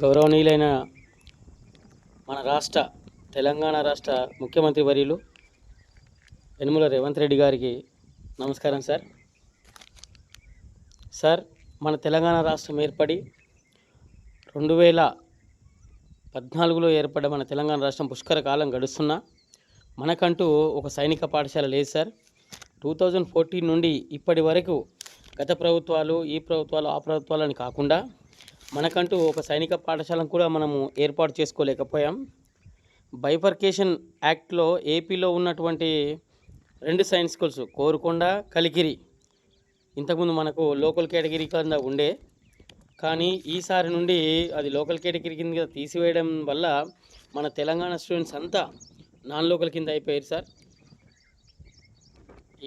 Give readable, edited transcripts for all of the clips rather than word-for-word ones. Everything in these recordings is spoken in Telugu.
గౌరవనీయులైన మన తెలంగాణ రాష్ట్ర ముఖ్యమంత్రి వర్యులు యనమల రేవంత్ రెడ్డి గారికి నమస్కారం సార్. మన తెలంగాణ రాష్ట్రం ఏర్పడి 2014లో ఏర్పడ్డ మన తెలంగాణ రాష్ట్రం పుష్కర కాలం గడుస్తున్నా మనకంటూ ఒక సైనిక పాఠశాల లేదు సార్. 2014 నుండి ఇప్పటి వరకు గత ప్రభుత్వాలు, ఈ ప్రభుత్వాలు, ఆ ప్రభుత్వాలని కాకుండా మనకంటూ ఒక సైనిక పాఠశాలను కూడా మనము ఏర్పాటు చేసుకోలేకపోయాం. బైఫర్కేషన్ యాక్ట్లో ఏపీలో ఉన్నటువంటి 2 సైన్స్ స్కూల్స్ కోరుకొండ, కలికిరి ఇంతకుముందు మనకు లోకల్ కేటగిరీ కింద ఉండే, కానీ ఈసారి నుండి అది లోకల్ కేటగిరీ కింద తీసివేయడం వల్ల మన తెలంగాణ స్టూడెంట్స్ అంతా నాన్ లోకల్ కింద అయిపోయారు సార్.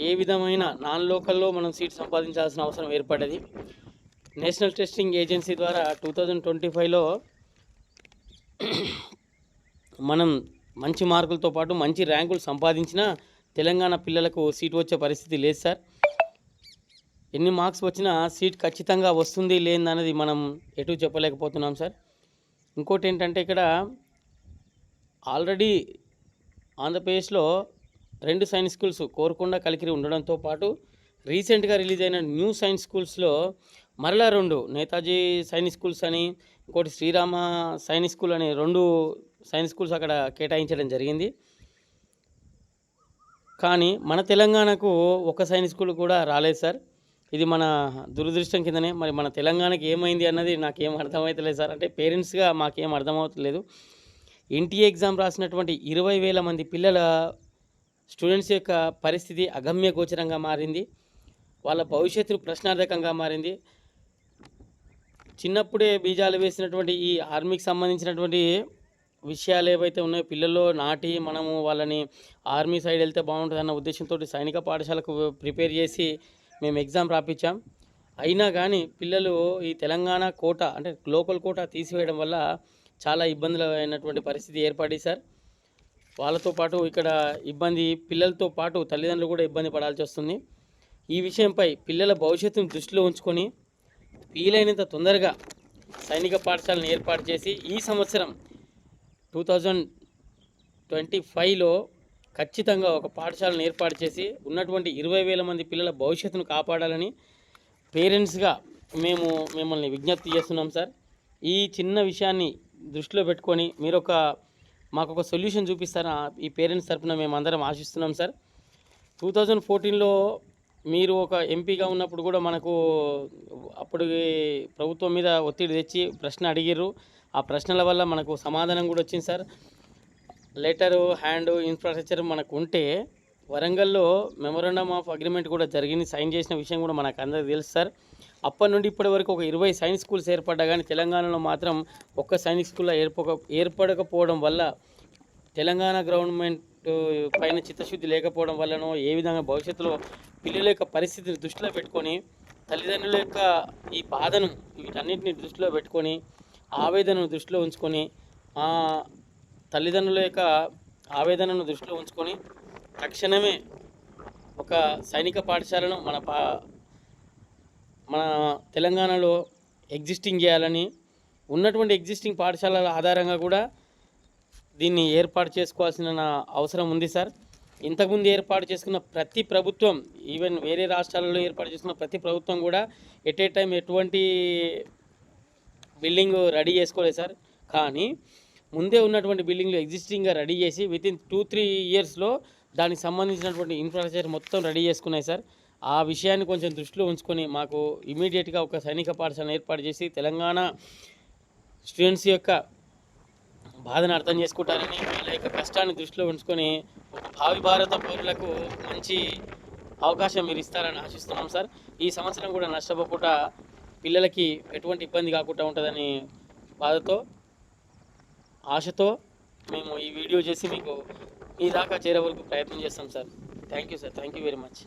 ఏ విధమైన నాన్ లోకల్లో మనం సీట్ సంపాదించాల్సిన అవసరం ఏర్పడ్డది. నేషనల్ టెస్టింగ్ ఏజెన్సీ ద్వారా 2025లో మనం మంచి మార్కులతో పాటు మంచి ర్యాంకులు సంపాదించిన తెలంగాణ పిల్లలకు సీట్ వచ్చే పరిస్థితి లేదు సార్. ఎన్ని మార్క్స్ వచ్చినా సీట్ ఖచ్చితంగా వస్తుంది లేదన్నది మనం ఎటు చెప్పలేకపోతున్నాం సార్. ఇంకోటి ఏంటంటే ఇక్కడ ఆల్రెడీ ఆంధ్రప్రదేశ్లో 2 సైన్స్ స్కూల్స్ కోరుకొండ, కలికిరి ఉండడంతో పాటు రీసెంట్గా రిలీజ్ అయిన న్యూ సైన్స్ స్కూల్స్లో మరలా 2 నేతాజీ సైనిక్ స్కూల్స్ అని, ఇంకోటి శ్రీరామ సైనిక్ స్కూల్ అని 2 సైన్స్ స్కూల్స్ అక్కడ కేటాయించడం జరిగింది. కానీ మన తెలంగాణకు ఒక సైనిక్ స్కూల్ కూడా రాలేదు సార్. ఇది మన దురదృష్టం కిందనే. మరి మన తెలంగాణకి ఏమైంది అన్నది నాకేం అర్థమవుతలేదు సార్. అంటే పేరెంట్స్గా మాకేం అర్థమవుతలేదు. ఎన్టీఏ ఎగ్జామ్ రాసినటువంటి 20,000 మంది పిల్లల స్టూడెంట్స్ యొక్క పరిస్థితి అగమ్య గోచరంగా మారింది. వాళ్ళ భవిష్యత్తు ప్రశ్నార్థకంగా మారింది. చిన్నప్పుడే బీజాలు వేసినటువంటి ఈ ఆర్మీకి సంబంధించినటువంటి విషయాలు ఏవైతే ఉన్నాయో పిల్లల్లో నాటి మనము వాళ్ళని ఆర్మీ సైడ్ వెళ్తే బాగుంటుంది అన్న ఉద్దేశంతో సైనిక పాఠశాలకు ప్రిపేర్ చేసి మేము ఎగ్జామ్ రాపించాం. అయినా కానీ పిల్లలు ఈ తెలంగాణ కోట అంటే లోకల్ కోట తీసివేయడం వల్ల చాలా ఇబ్బందులు అయినటువంటి పరిస్థితి ఏర్పడి సార్. వాళ్ళతో పాటు ఇక్కడ పిల్లలతో పాటు తల్లిదండ్రులు కూడా ఇబ్బంది పడాల్సి వస్తుంది. ఈ విషయంపై పిల్లల భవిష్యత్తును దృష్టిలో ఉంచుకొని వీలైనంత తొందరగా సైనిక పాఠశాలను ఏర్పాటు చేసి ఈ సంవత్సరం 2025లో ఖచ్చితంగా ఒక పాఠశాలను ఏర్పాటు చేసి ఉన్నటువంటి 20,000 మంది పిల్లల భవిష్యత్తును కాపాడాలని పేరెంట్స్గా మేము మిమ్మల్ని విజ్ఞప్తి చేస్తున్నాం సార్. ఈ చిన్న విషయాన్ని దృష్టిలో పెట్టుకొని మాకు ఒక సొల్యూషన్ చూపిస్తారా ఈ పేరెంట్స్ తరఫున మేము అందరం ఆశిస్తున్నాం సార్. 2014లో మీరు ఒక ఎంపీగా ఉన్నప్పుడు కూడా మనకు అప్పుడు ప్రభుత్వం మీద ఒత్తిడి తెచ్చి ప్రశ్న అడిగిర్రు. ఆ ప్రశ్నల వల్ల మనకు సమాధానం కూడా వచ్చింది సార్. లెటరు హ్యాండ్ ఇన్ఫ్రాస్ట్రక్చర్ మనకు ఉంటే వరంగల్లో మెమోరాండమ్ ఆఫ్ అగ్రిమెంట్ కూడా జరిగింది, సైన్ చేసిన విషయం కూడా మనకు అందరికీ తెలుసు సార్. అప్పటి నుండి ఇప్పటి వరకు ఒక 20 సైన్స్ స్కూల్స్ ఏర్పడ్డా కానీ తెలంగాణలో మాత్రం ఒక్క సైనిక్ స్కూల్లో ఏర్పడకపోవడం వల్ల తెలంగాణ గవర్నమెంట్ పైన చిత్తశుద్ధి లేకపోవడం వల్లనో ఏ విధంగా భవిష్యత్తులో పిల్లల యొక్క పరిస్థితిని దృష్టిలో పెట్టుకొని తల్లిదండ్రుల యొక్క ఈ బాధను వీటన్నిటిని దృష్టిలో పెట్టుకొని ఆవేదనను దృష్టిలో ఉంచుకొని తల్లిదండ్రుల యొక్క ఆవేదనను దృష్టిలో ఉంచుకొని తక్షణమే ఒక సైనిక పాఠశాలను మన తెలంగాణలో ఎగ్జిస్టింగ్ చేయాలని, ఉన్నటువంటి ఎగ్జిస్టింగ్ పాఠశాలల ఆధారంగా కూడా దీన్ని ఏర్పాటు చేసుకోవాల్సిన అవసరం ఉంది సార్. ఇంతకుముందు ఏర్పాటు చేసుకున్న ప్రతి ప్రభుత్వం, ఈవెన్ వేరే రాష్ట్రాలలో ఏర్పాటు చేసుకున్న ప్రతి ప్రభుత్వం కూడా ఎట్ ఏ టైం ఎటువంటి బిల్డింగ్ రెడీ చేసుకోలేదు సార్. కానీ ముందే ఉన్నటువంటి బిల్డింగ్లు ఎగ్జిస్టింగ్గా రెడీ చేసి వితిన్ 2-3 ఇయర్స్లో దానికి సంబంధించినటువంటి ఇన్ఫ్రాస్ట్రక్చర్ మొత్తం రెడీ చేసుకున్నాయి సార్. ఆ విషయాన్ని కొంచెం దృష్టిలో ఉంచుకొని మాకు ఇమీడియట్గా ఒక సైనిక పాఠశాలను ఏర్పాటు చేసి తెలంగాణ స్టూడెంట్స్ యొక్క బాధను అర్థం చేసుకుంటారని, వాళ్ళ యొక్క కష్టాన్ని దృష్టిలో ఉంచుకొని భావి భారత పౌరులకు మంచి అవకాశం మీరు ఇస్తారని ఆశిస్తున్నాం సార్. ఈ సంవత్సరం కూడా నష్టపోకుండా పిల్లలకి ఎటువంటి ఇబ్బంది కాకుండా ఉంటుందని ఆశతో మేము ఈ వీడియో చేసి మీకు మీ దాకా చేరే వరకు ప్రయత్నం చేస్తాం sir. Thank you sir. Thank you very much.